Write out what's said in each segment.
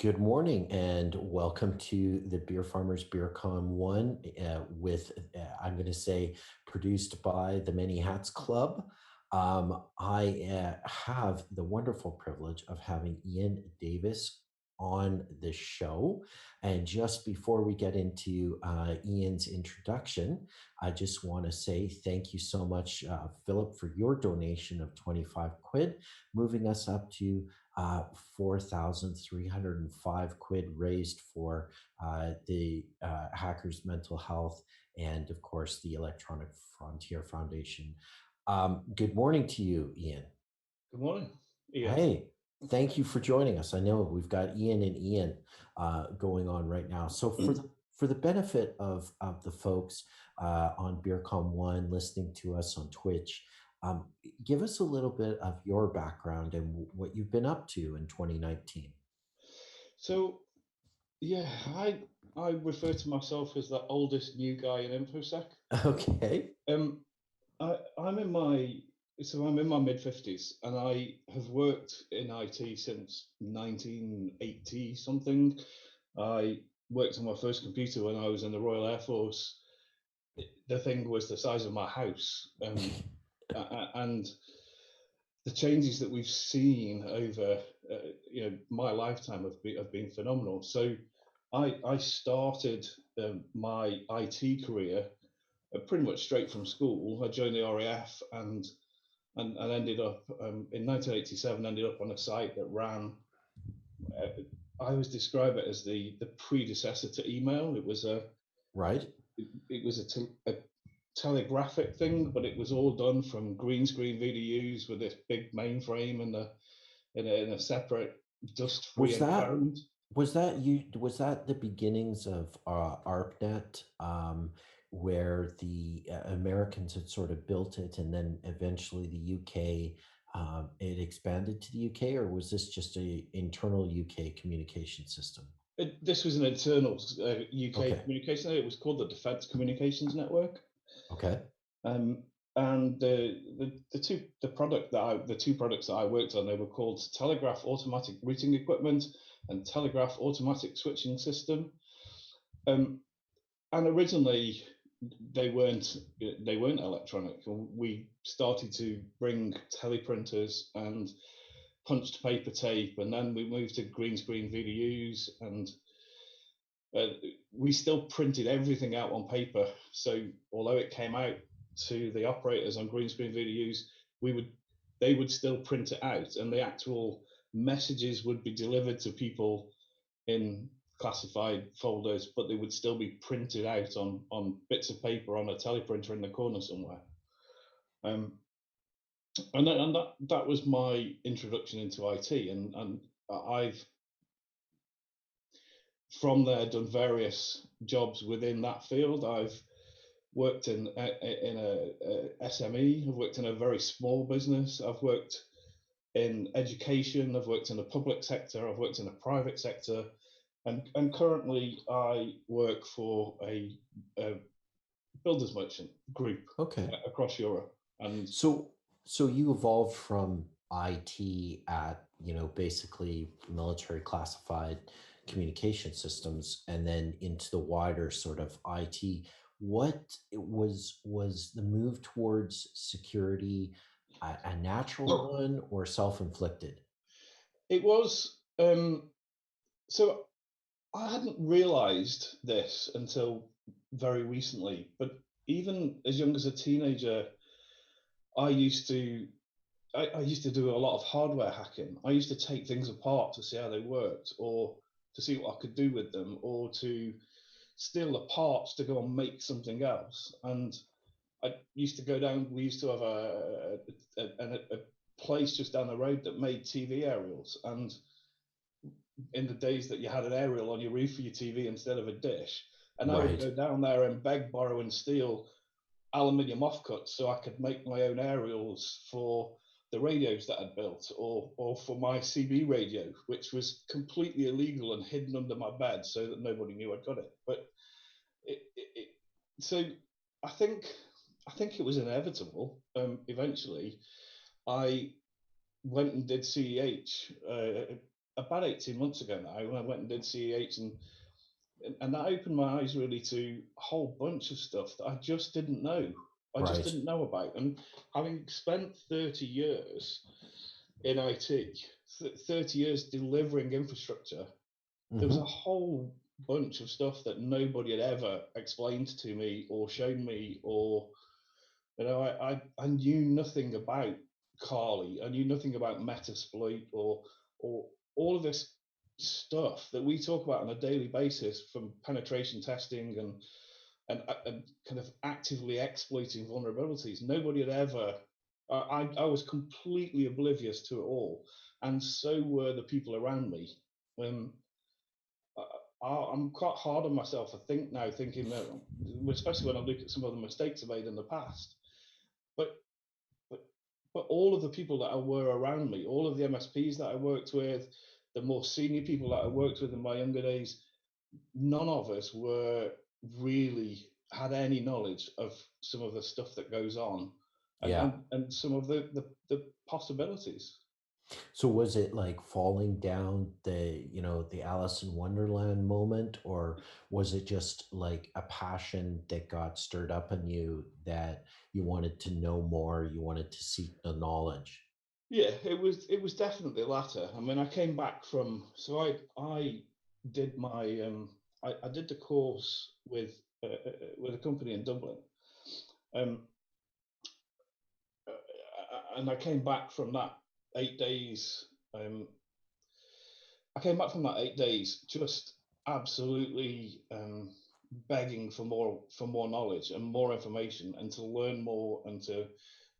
Good morning and welcome to the Beer Farmers Beer Con 1 I'm going to say, produced by the Many Hats Club. I have the wonderful privilege of having Ian Davis on the show. And just before we get into Ian's introduction, I just want to say thank you so much, Philip, for your donation of 25 quid, moving us up to 4,305 quid raised for the Hackers Mental Health and, of course, the Electronic Frontier Foundation. Good morning to you, Ian. Good morning, Ian. Hey, thank you for joining us. I know we've got Ian and Ian going on right now. So for the benefit of the folks on BeerCom One listening to us on Twitch, um, give us a little bit of your background and what you've been up to in 2019. So, yeah, I refer to myself as the oldest new guy in InfoSec. Okay. Um, I'm in my I'm in my mid-50s, and I have worked in IT since 1980 something. I worked on my first computer when I was in the Royal Air Force. The thing was the size of my house, and the changes that we've seen over my lifetime have been phenomenal. So I started my IT career pretty much straight from school. I joined the RAF and ended up in 1987. Ended up on a site that ran. I always describe it as the predecessor to email. Right. It was a telegraphic thing, but it was all done from green screen VDUs with this big mainframe and in a separate dust-free Was that environment. was that the beginnings of ARPANET, where the Americans had sort of built it, and then eventually the UK it expanded to the UK, or was this just a internal UK communication system? This was an internal UK Okay. communication. It was called the Defence Communications Network. Okay. Um, and the two products that I worked on, they were called Telegraph Automatic Routing Equipment and Telegraph Automatic Switching System. Um, and originally they weren't electronic. We started to bring teleprinters and punched paper tape, and then we moved to green screen VDUs, and uh, we still printed everything out on paper. So although it came out to the operators on green screen VDUs, we would they would still print it out, and the actual messages would be delivered to people in classified folders, but they would still be printed out on bits of paper on a teleprinter in the corner somewhere. Um, and that was my introduction into IT, and I've from there done various jobs within that field. I've worked in a SME. I've worked in a very small business. I've worked in education. I've worked in the public sector. I've worked in the private sector, and currently I work for a builders merchant group Okay. across Europe. And So so you evolved from IT at, basically military classified communication systems and then into the wider sort of IT. What it was the move towards security a natural one or self-inflicted? it was so I hadn't realized this until very recently, but even as young as a teenager, I used to I used to do a lot of hardware hacking. I used to take things apart to see how they worked, or to see what I could do with them, or to steal the parts to go and make something else. And I used to go down. We used to have a place just down the road that made TV aerials, and in the days that you had an aerial on your roof for your TV instead of a dish. And I would Right. go down there and beg, borrow, and steal aluminium offcuts so I could make my own aerials for the radios that I'd built, or for my CB radio, which was completely illegal and hidden under my bed so that nobody knew I'd got it. But it so I think I think it was inevitable. Eventually, I went and did CEH. about 18 months ago now when I went and did CEH, and that opened my eyes really to a whole bunch of stuff that I just didn't know. I just Right. didn't know about. And having spent 30 years in IT, 30 years delivering infrastructure, there was a Hmm. whole bunch of stuff that nobody had ever explained to me or shown me, or I knew nothing about Carly. I knew nothing about Metasploit or all of this stuff that we talk about on a daily basis, from penetration testing and kind of actively exploiting vulnerabilities. Nobody had ever. I was completely oblivious to it all, and so were the people around me. Um, I'm quite hard on myself. I think now, thinking that, especially when I look at some of the mistakes I made in the past. But but but all of the people that were around me, all of the MSPs that I worked with, the more senior people that I worked with in my younger days, none of us were really had any knowledge of some of the stuff that goes on, and Yeah. some of the possibilities. So was it like falling down the Alice in Wonderland moment, or was it just like a passion that got stirred up in you that you wanted to know more, you wanted to seek the knowledge? Yeah, it was definitely the latter. I mean, I came back from I did my I did the course with a company in Dublin, um, and I came back from that 8 days. Um, I came back from that 8 days just absolutely begging for more knowledge and more information and to learn more and to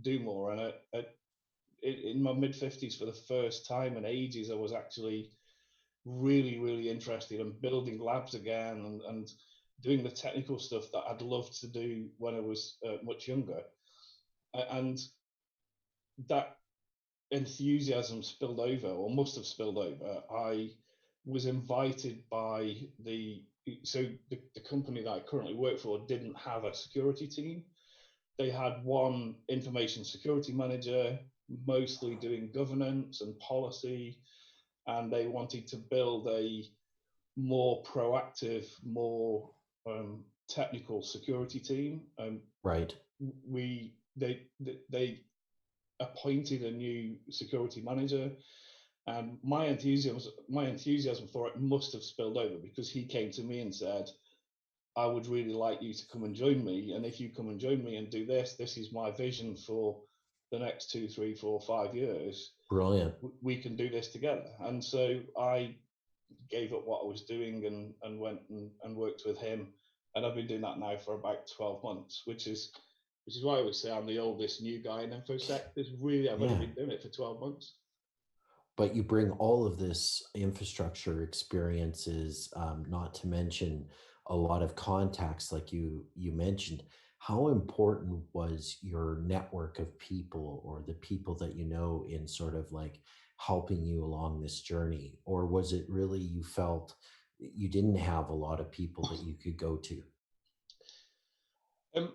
do more. And in my mid 50s, for the first time in ages, I was actually really, really interested in building labs again and doing the technical stuff that I'd loved to do when I was much younger. And that enthusiasm spilled over, or must have spilled over. I was invited by the company that I currently work for didn't have a security team. They had one information security manager, mostly doing governance and policy, and they wanted to build a more proactive, more technical security team. Right. We they appointed a new security manager, and my enthusiasm for it must have spilled over, because he came to me and said, I would really like you to come and join me, and if you come and join me and do this, this is my vision for the next 2, 3, 4, 5 years. Brilliant. We can do this together. And so I gave up what I was doing and went and worked with him. And I've been doing that now for about 12 months, which is why I always say I'm the oldest new guy in InfoSec, because really I've only Yeah. been doing it for 12 months. But you bring all of this infrastructure experiences, not to mention a lot of contacts, like you mentioned. How important was your network of people, or the people that you know, in sort of like helping you along this journey? Or was it really you felt you didn't have a lot of people that you could go to? Um,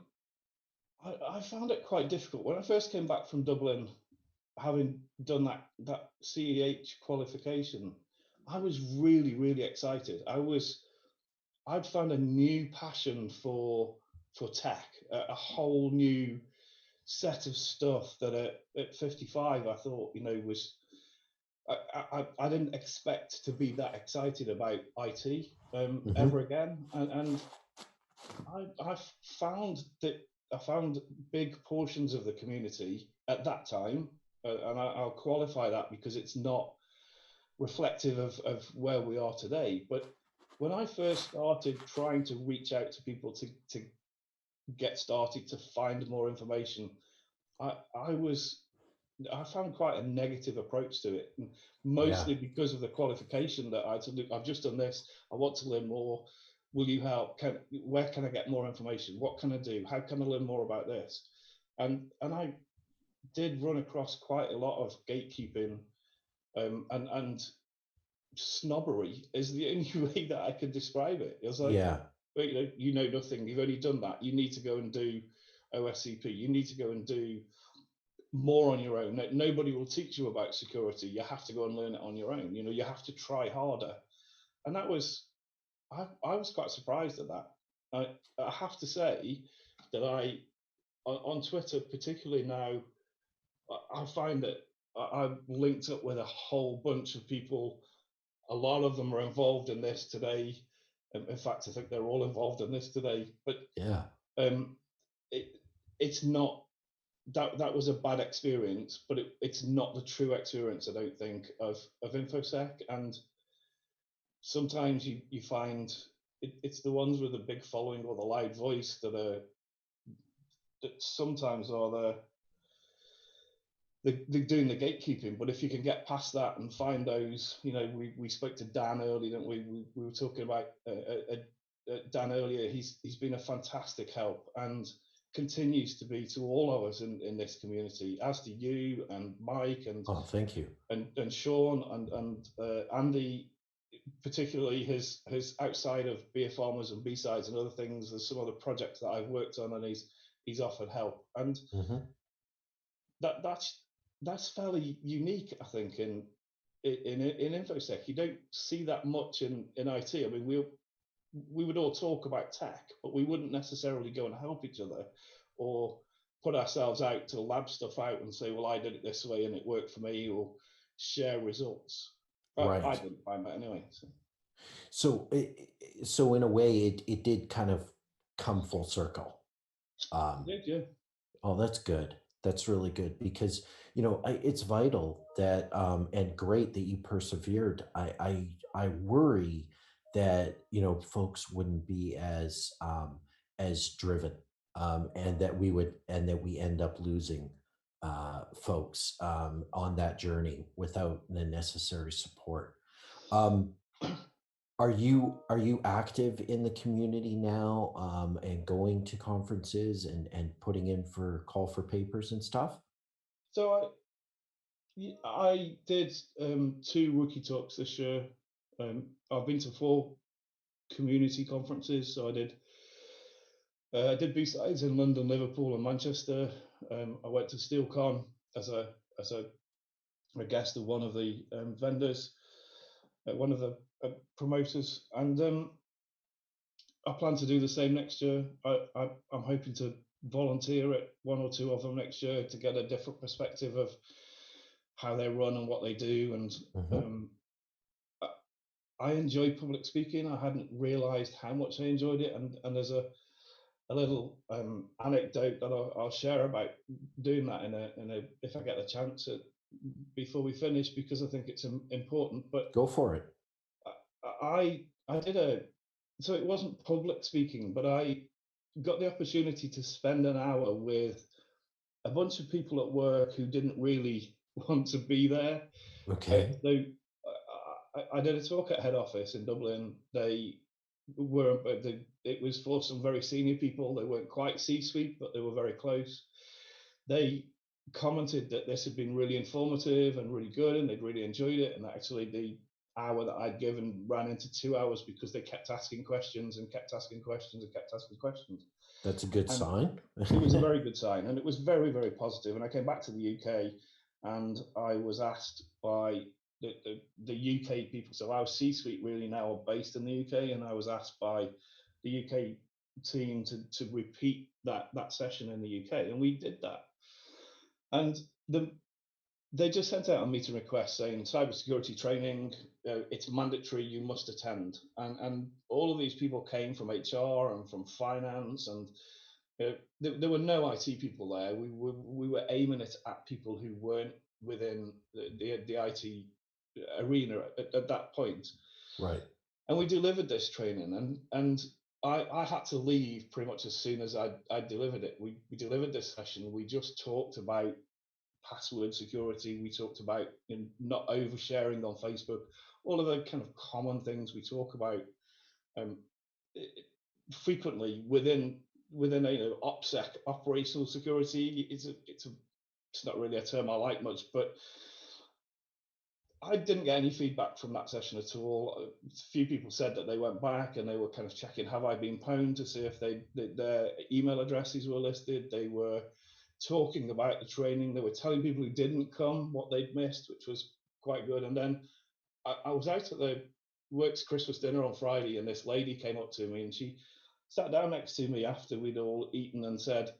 I found it quite difficult when I first came back from Dublin, having done that CEH qualification. I was really, really excited. I'd found a new passion for tech, a whole new set of stuff that at 55 I thought, was I didn't expect to be that excited about IT ever Hmm. again, and I found that I found big portions of the community at that time, and I'll qualify that because it's not reflective of where we are today. But when I first started trying to reach out to people to get started, to find more information, I was I found quite a negative approach to it, Yeah. mostly because of the qualification that I had to do. I've just done this. I want to learn more. Will you help? Where can I get more information? What can I do? How can I learn more about this? And I did run across quite a lot of gatekeeping, and snobbery is the only way that I could describe it. It was like, Yeah. well, you know nothing. You've only done that. You need to go and do OSCP. You need to go and do more on your own. Nobody will teach you about security. You have to go and learn it on your own. You have to try harder. And that was, I was quite surprised at that. I have to say that on Twitter, particularly now, I find that I've linked up with a whole bunch of people. A lot of them are involved in this today. In fact, I think they're all involved in this today. But Yeah. um, it, it's not that was a bad experience, but it's not the true experience, I don't think, of infosec. And sometimes you find it's the ones with a big following or the loud voice that sometimes are they're doing the gatekeeping. But if you can get past that and find those, we spoke to Dan earlier, didn't we? We were talking about Dan earlier. He's been a fantastic help and continues to be to all of us in this community, as to you and Mike Oh, thank you. and Sean and Andy, particularly his outside of beer farmers and B-sides and other things. There's some other projects that I've worked on, and he's offered help, and Hmm. that's fairly unique, I think, in infosec. You don't see that much in IT. I mean, we would all talk about tech, but we wouldn't necessarily go and help each other or put ourselves out to lab stuff out and say, well, I did it this way and it worked for me, or share results. I Right. didn't find that anyway. So. So, so in a way, it did kind of come full circle. It Um, did, yeah. oh, that's good. That's really good because it's vital that and great that you persevered. I worry that folks wouldn't be as driven, and that we end up losing folks on that journey without the necessary support. Um, are you active in the community now, and going to conferences and putting in for call for papers and stuff? So I did two rookie talks this year. I've been to four community conferences. So I did B-sides in London, Liverpool, and Manchester. I went to SteelCon as a guest of one of the vendors, one of the promoters, and I plan to do the same next year. I'm hoping to volunteer at one or two of them next year to get a different perspective of how they run and what they do. And Hmm. um, I enjoy public speaking. I hadn't realised how much I enjoyed it, and there's a little anecdote that I'll share about doing that in a if I get the chance before we finish, because I think it's important. But Go for it. I did so it wasn't public speaking, but I got the opportunity to spend an hour with a bunch of people at work who didn't really want to be there. Okay. I did a talk at head office in Dublin. It was for some very senior people. They weren't quite C-suite, but they were very close. They commented that this had been really informative and really good, and they'd really enjoyed it. And actually, the hour that I'd given ran into 2 hours because they kept asking questions and kept asking questions and kept asking questions. That's a good And sign. it was a very good sign, and it was very, very positive. And I came back to the UK, and I was asked by the UK people. So our C-suite really now are based in the UK, and I was asked by the UK team to repeat that session in the UK, and we did that. And they just sent out a meeting request saying cybersecurity training, it's mandatory, you must attend. And all of these people came from HR and from finance, and there were no IT people there. We were aiming it at people who weren't within the IT arena at that point. Right. And we delivered this training, and I had to leave pretty much as soon as I delivered it. We delivered this session. We just talked about password security. We talked about not oversharing on Facebook, all of the kind of common things we talk about um, frequently within OPSEC, operational security. It's not really a term I like much, but I didn't get any feedback from that session at all. A few people said that they went back and they were kind of checking, have I been pwned, to see if their email addresses were listed. They were talking about the training. They were telling people who didn't come what they'd missed, which was quite good. And then I was out at the works Christmas dinner on Friday, and this lady came up to me and she sat down next to me after we'd all eaten and said,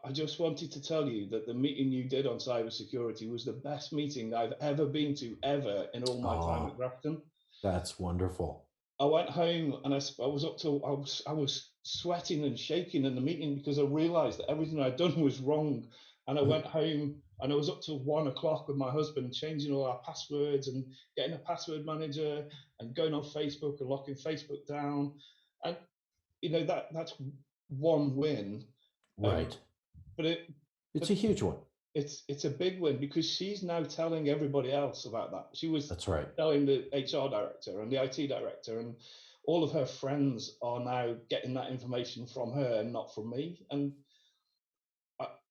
I just wanted to tell you that the meeting you did on cybersecurity was the best meeting I've ever been to, ever, in all my time at Oh, Grafton. that's wonderful. I went home and I was up to I was sweating and shaking in the meeting because I realised that everything I'd done was wrong. And I went home and I was up till 1 o'clock with my husband changing all our passwords and getting a password manager and going on Facebook and locking Facebook down. And that's one win. Um, Right. but it It's but a huge one. it's a big win because she's now telling everybody else about that. She was That's right. telling the HR director and the IT director, and all of her friends are now getting that information from her and not from me. And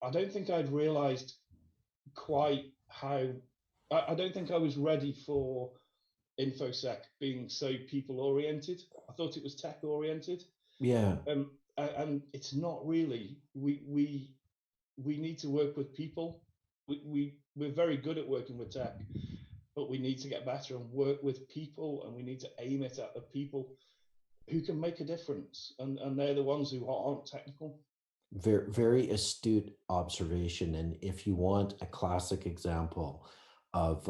I don't think I'd realised quite how. I don't think I was ready for infosec being so people oriented. I thought it was tech oriented, Yeah. and it's not really. We need to work with people. We're very good at working with tech, but we need to get better and work with people, and we need to aim it at the people who can make a difference, and they're the ones who aren't technical. Very, very astute observation. And if you want a classic example of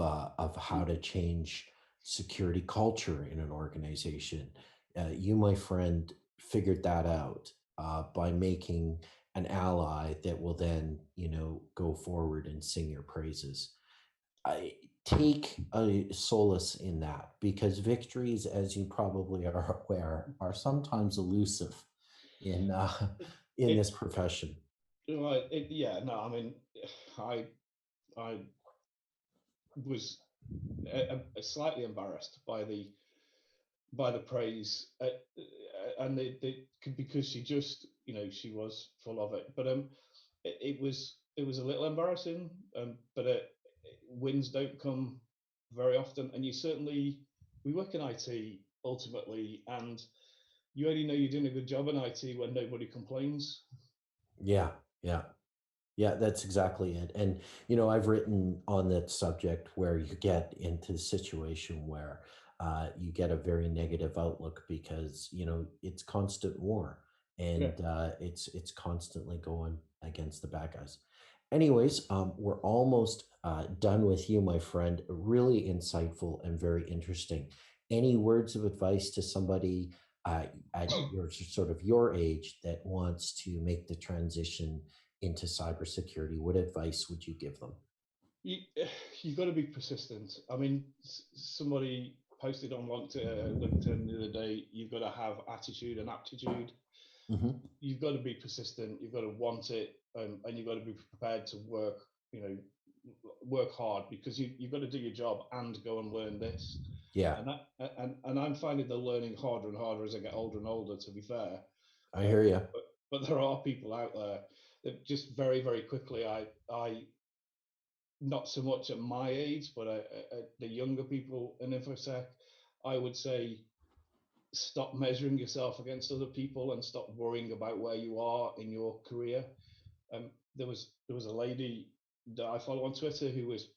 how to change security culture in an organization, you, my friend, figured that out by making an ally that will then, go forward and sing your praises. I take a solace in that because victories, as you probably are aware, are sometimes elusive in It, in this it's profession. yeah, no, I mean, I I was slightly embarrassed by the praise, and because she just, she was full of it. But it was a little embarrassing. But wins don't come very often, and you certainly we work in IT ultimately, and you only know you're doing a good job in IT when nobody complains. Yeah, yeah. Yeah, that's exactly it. And, I've written on that subject where you get into the situation where you get a very negative outlook because, it's constant war Yeah. and it's constantly going against the bad guys. Anyways, we're almost done with you, my friend. Really insightful and very interesting. Any words of advice to somebody at your sort of your age that wants to make the transition into cybersecurity, what advice would you give them? you you've got to be persistent. I mean, somebody posted on LinkedIn the other day. You've got to have attitude and aptitude. Hmm. You've got to be persistent. You've got to want it, and you've got to be prepared to work. You know, work hard because you've got to do your job and go and learn this. Yeah, And I'm finding the learning harder and harder as I get older and older. To be fair, I uh, hear you. but there are people out there that just very very quickly. I not so much at my age, but at the younger people in infosec, I would say stop measuring yourself against other people and stop worrying about where you are in your career. There was a lady that I follow on Twitter who was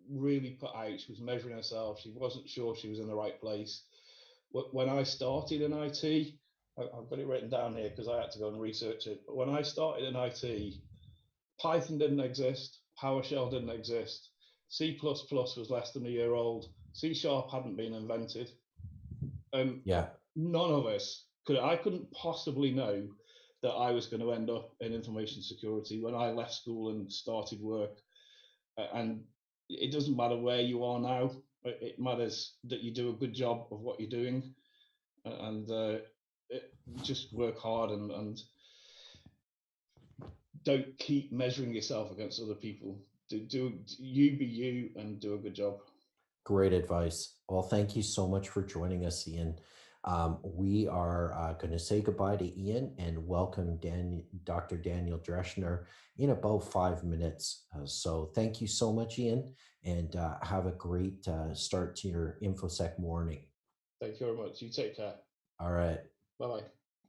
really put out. She was measuring herself. She wasn't sure she was in the right place. When I started in IT, I've got it written down here because I had to go and research it. But when I started in IT, Python didn't exist, PowerShell didn't exist, C++ was less than a year old, C Sharp hadn't been invented. Um, Yeah, None of us could. I couldn't possibly know that I was going to end up in information security when I left school and started work. And it doesn't matter where you are now. It matters that you do a good job of what you're doing, and just work hard and don't keep measuring yourself against other people. Do you be you and do a good job. great advice. Well, thank you so much for joining us, Ian. We are going to say goodbye to Ian and welcome Dr. Daniel Dreschner in about 5 minutes. So thank you so much, Ian, and have a great start to your InfoSec morning. Thank you very much. You take care. All right. Bye bye.